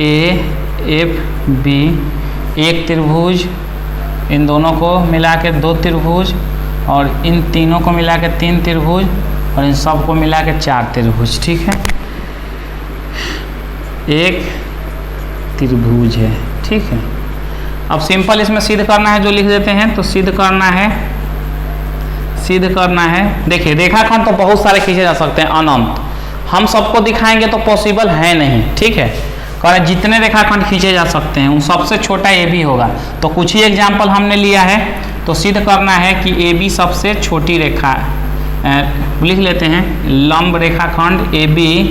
AFB एक त्रिभुज, इन दोनों को मिला के 2 त्रिभुज और इन तीनों को मिला के 3 त्रिभुज और इन सब को मिला के 4 त्रिभुज। ठीक है, एक त्रिभुज है। ठीक है, अब सिंपल इसमें सिद्ध करना है, जो लिख देते हैं, तो सिद्ध करना है। देखिए रेखाखंड तो बहुत सारे खींचे जा सकते हैं, अनंत, हम सबको दिखाएंगे तो पॉसिबल है नहीं। ठीक है, कह जितने रेखाखंड खींचे जा सकते हैं उन सबसे छोटा ए बी होगा। तो कुछ ही एग्जाम्पल हमने लिया है, तो सिद्ध करना है कि ए बी सबसे छोटी रेखा, लिख लेते हैं लंब रेखाखंड ए बी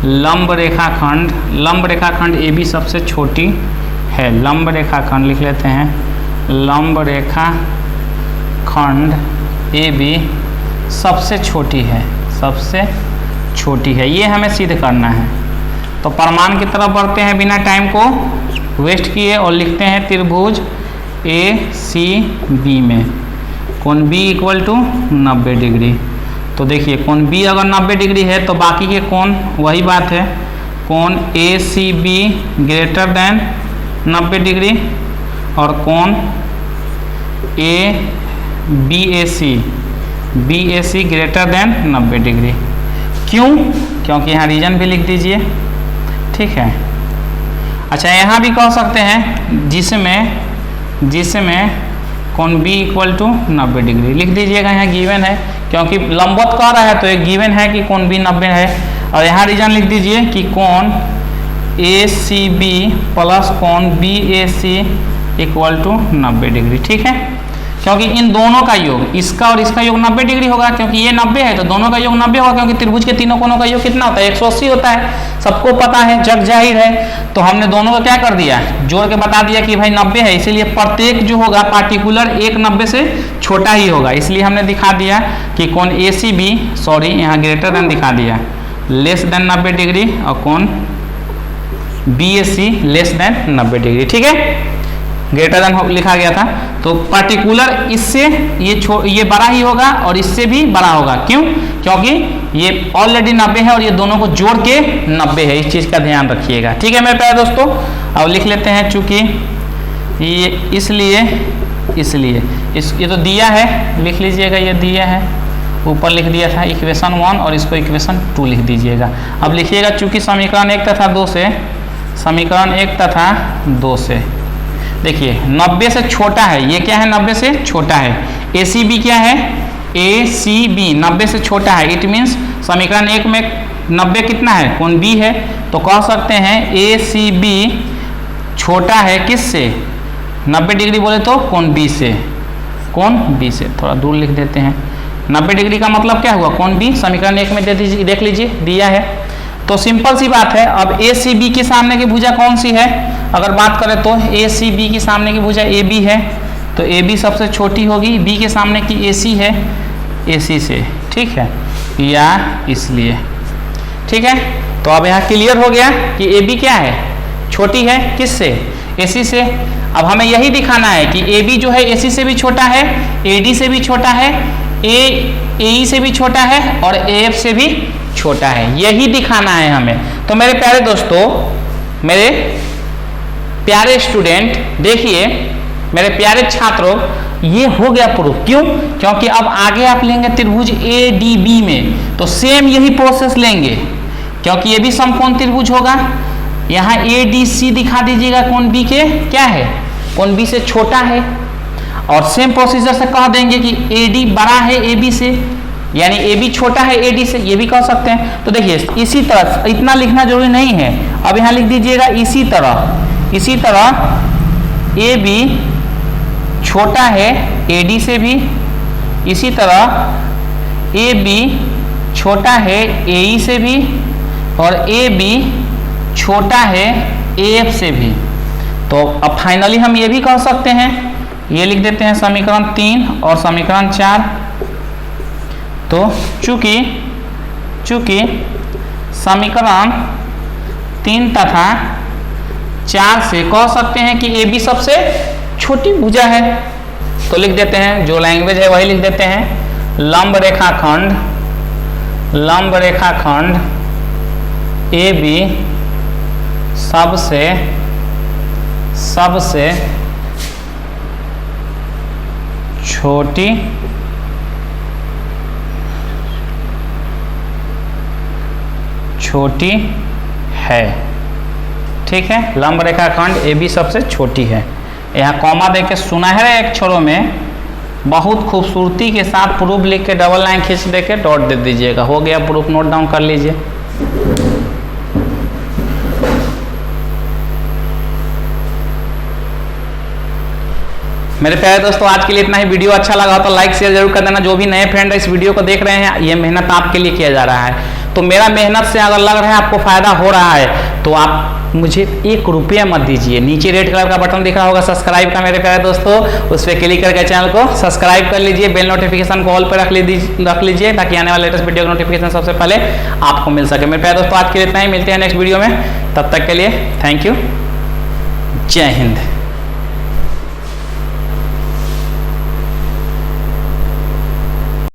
लंब रेखाखंड ए बी सबसे छोटी है। लंब रेखाखंड लिख लेते हैं, लंब रेखाखंड ए बी सबसे छोटी है, ये हमें सिद्ध करना है। तो प्रमाण की तरफ बढ़ते हैं बिना टाइम को वेस्ट किए और लिखते हैं त्रिभुज ACB में कोण B इक्वल टू 90 डिग्री। तो देखिए कोण B अगर 90 डिग्री है तो बाकी के कोण वही बात है, कोण ACB ग्रेटर देन 90 डिग्री और कोण BAC ग्रेटर देन 90 डिग्री। क्यों? क्योंकि यहाँ रीजन भी लिख दीजिए। ठीक है, अच्छा यहाँ भी कह सकते हैं जिसमें कोण B इक्वल टू 90 डिग्री लिख दीजिएगा, यहाँ गिवन है, क्योंकि लंबवत कह रहा है तो एक गिवन है कि कोण B 90 है। और यहाँ रीजन लिख दीजिए कि कोण ACB प्लस कोण BAC इक्वल टू 90 डिग्री। ठीक है, क्योंकि इन दोनों का योग, इसका और इसका योग 90 डिग्री होगा, क्योंकि ये 90 है तो दोनों का योग 90 होगा, क्योंकि त्रिभुज के तीनों कोनों का योग कितना होता है 180 होता है, सबको पता है, जग जाहिर है। तो हमने दोनों का क्या कर दिया, जोड़ के बता दिया कि भाई 90 है, इसीलिए प्रत्येक जो होगा पार्टिकुलर एक 90 से छोटा ही होगा, इसलिए हमने दिखा दिया कि कोण ACB, सॉरी यहाँ ग्रेटर देन दिखा दिया, लेस देन 90 डिग्री, और कोण BAC लेस देन 90 डिग्री। ठीक है, ग्रेटर देन लिखा गया था, तो पार्टिकुलर इससे ये बड़ा ही होगा और इससे भी बड़ा होगा। क्यों? क्योंकि ये ऑलरेडी 90 है और ये दोनों को जोड़ के 90 है, इस चीज़ का ध्यान रखिएगा। ठीक है मेरे प्यारे दोस्तों, अब लिख लेते हैं, चूंकि ये इसलिए ये तो दिया है, लिख लीजिएगा, ये दिया है, ऊपर लिख दिया था इक्वेशन 1 और इसको इक्वेशन 2 लिख दीजिएगा। अब लिखिएगा, चूंकि समीकरण 1 तथा 2 से, समीकरण 1 तथा 2 से देखिए 90 से छोटा है, ये क्या है 90 से छोटा है, ACB क्या है, ACB 90 से छोटा है, इट मीन्स समीकरण 1 में 90 कितना है, कोण B है, तो कह सकते हैं ACB छोटा है किससे, 90 डिग्री बोले तो कोण B से, कोण B से, थोड़ा दूर लिख देते हैं। 90 डिग्री का मतलब क्या हुआ, कोण B, समीकरण 1 में देख लीजिए दिया है। तो सिंपल सी बात है, अब ACB के सामने की भुजा कौन सी है, अगर बात करें तो ACB की सामने की भुजा AB है, तो AB सबसे छोटी होगी, B के सामने की AC है, AC से। ठीक है, या इसलिए, ठीक है, तो अब यहाँ क्लियर हो गया कि AB क्या है, छोटी है किससे, AC से। अब हमें यही दिखाना है कि AB जो है AC से भी छोटा है, AD से भी छोटा है, AE से भी छोटा है और AF से भी छोटा है, यही दिखाना है हमें। तो मेरे प्यारे दोस्तों, मेरे प्यारे स्टूडेंट, देखिए मेरे प्यारे छात्रों, ये हो गया प्रूफ। क्यों? क्योंकि अब आगे आप लेंगे त्रिभुज ADB में, तो सेम यही प्रोसेस लेंगे, क्योंकि ये भी समकोण त्रिभुज होगा। यहाँ ADC दिखा दीजिएगा, कोण B के क्या है, कोण B से छोटा है, और सेम प्रोसीजर से कह देंगे कि AD बड़ा है AB से, यानी AB छोटा है AD से, ये भी कह सकते हैं। तो देखिए इसी तरह, इतना लिखना जरूरी नहीं है, अब यहाँ लिख दीजिएगा इसी तरह AB छोटा है AD से भी, इसी तरह AB छोटा है AE से भी, और AB छोटा है AF से भी। तो अब फाइनली हम ये भी कह सकते हैं, ये लिख देते हैं समीकरण 3 और समीकरण 4। तो चूंकि समीकरण 3 तथा 4 से कह सकते हैं कि AB सबसे छोटी भुजा है, तो लिख देते हैं, जो लैंग्वेज है वही लिख देते हैं, लंब रेखाखंड AB सबसे छोटी है। ठीक है, लंब रेखाखंड AB सबसे छोटी है। यहाँ कॉमा देके सुनहरे अक्षरों में बहुत खूबसूरती के साथ प्रूफ लिख के डबल लाइन खींच दे के डॉट दे दीजिएगा, हो गया प्रूफ, नोट डाउन कर लीजिए। मेरे प्यारे दोस्तों, आज के लिए इतना ही। वीडियो अच्छा लगा हो तो लाइक शेयर जरूर कर देना। जो भी नए फ्रेंड इस वीडियो को देख रहे हैं, ये मेहनत आपके लिए किया जा रहा है, तो मेरा मेहनत से अगर लग रहा है आपको फायदा हो रहा है, तो आप मुझे 1 रुपया मत दीजिए। नीचे रेड कलर का बटन दिख रहा होगा सब्सक्राइब का, मेरे प्यारे दोस्तों, उस पर क्लिक करके चैनल को सब्सक्राइब कर लीजिए, बेल नोटिफिकेशन को ऑल पर रख लीजिए, ताकि आने वाले लेटेस्ट वीडियो का नोटिफिकेशन सबसे पहले आपको मिल सके। मेरे प्यारे दोस्तों, आज के लिए इतना ही, मिलते हैं नेक्स्ट वीडियो में, तब तक के लिए थैंक यू, जय हिंद।